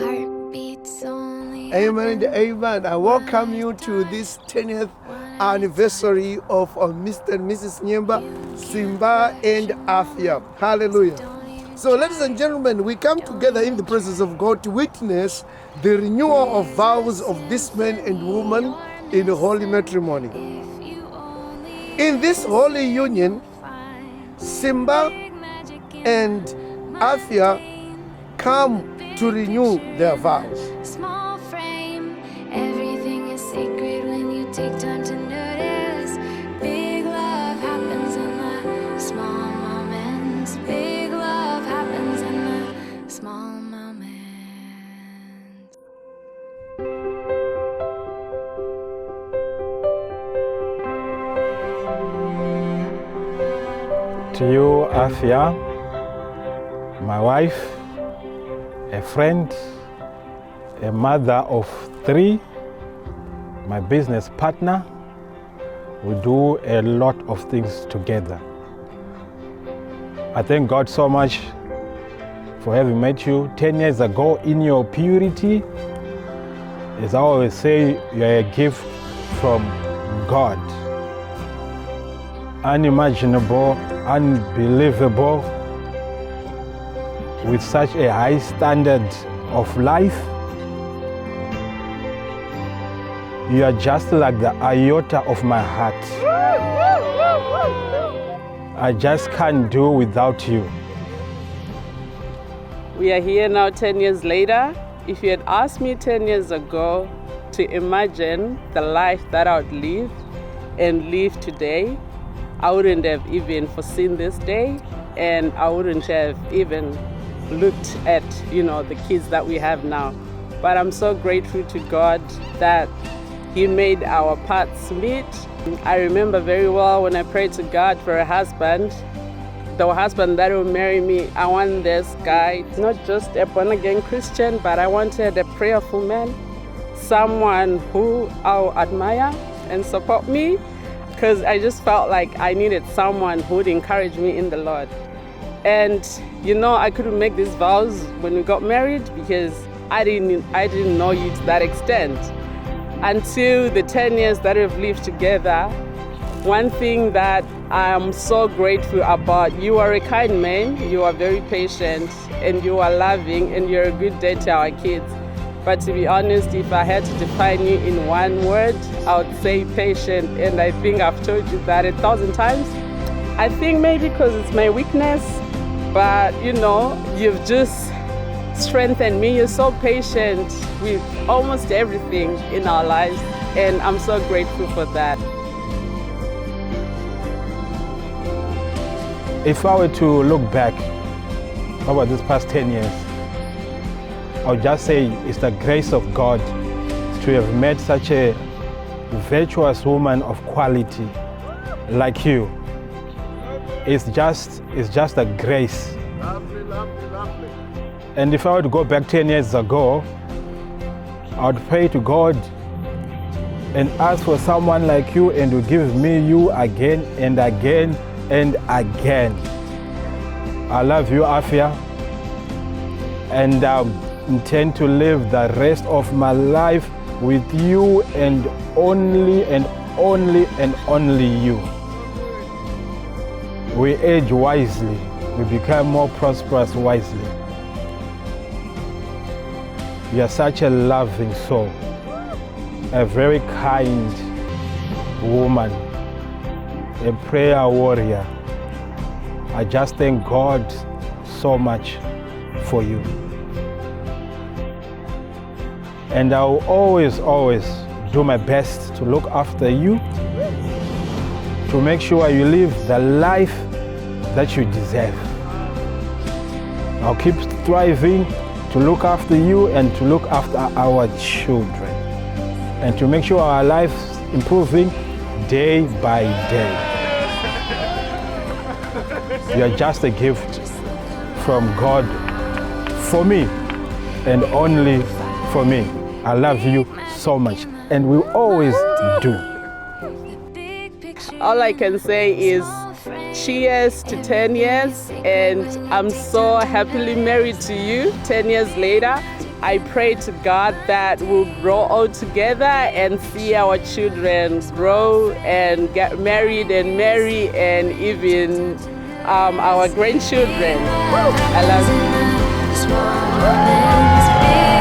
Amen and amen. I welcome you to this 10th anniversary of Mr. and Mrs. Nyemba, Simba and Aphiah. Hallelujah. So, ladies and gentlemen, we come together in the presence of God to witness the renewal of vows of this man and woman in holy matrimony. In this holy union, Simba and Aphiah come to renew their vows. Small frame, everything is sacred when you take time to notice. Big love happens in the small moments. Big love happens in the small moments. To you, Aphiah, my wife, a friend, a mother of 3, my business partner. We do a lot of things together. I thank God so much for having met you 10 years ago in your purity. As I always say, you're a gift from God. Unimaginable, unbelievable, with such a high standard of life. You are just like the iota of my heart. I just can't do without you. We are here now 10 years later. If you had asked me 10 years ago to imagine the life that I would live and live today, I wouldn't have even foreseen this day, and I wouldn't have even looked at, the kids that we have now. But I'm so grateful to God that He made our paths meet. I remember very well when I prayed to God for a husband, the husband that will marry me. I want this guy, not just a born-again Christian, but I wanted a prayerful man, someone who I'll admire and support me, because I just felt like I needed someone who would encourage me in the Lord. And I couldn't make these vows when we got married because I didn't know you to that extent. Until the 10 years that we've lived together, one thing that I'm so grateful about, you are a kind man, you are very patient, and you are loving, and you're a good dad to our kids. But to be honest, if I had to define you in one word, I would say patient, and I think I've told you that 1,000 times. I think maybe because it's my weakness, but you've just strengthened me. You're so patient with almost everything in our lives, and I'm so grateful for that. If I were to look back over this past 10 years, I would just say it's the grace of God to have met such a virtuous woman of quality like you. It's just a grace. Lovely, lovely, lovely. And if I were to go back 10 years ago, I would pray to God and ask for someone like you, and to give me you again and again and again. I love you, Aphiah, and intend to live the rest of my life with you, and only and only and only you. We age wisely, we become more prosperous wisely. You are such a loving soul, a very kind woman, a prayer warrior. I just thank God so much for you. And I will always, always do my best to look after you, to make sure you live the life that you deserve. I'll keep striving to look after you and to look after our children, and to make sure our lives improving day by day. You are just a gift from God for me, and only for me. I love you so much, and will always do. All I can say is cheers to 10 years, and I'm so happily married to you 10 years later. I pray to God that we'll grow all together and see our children grow and get married and marry, and even our grandchildren. I love you. Small moments, big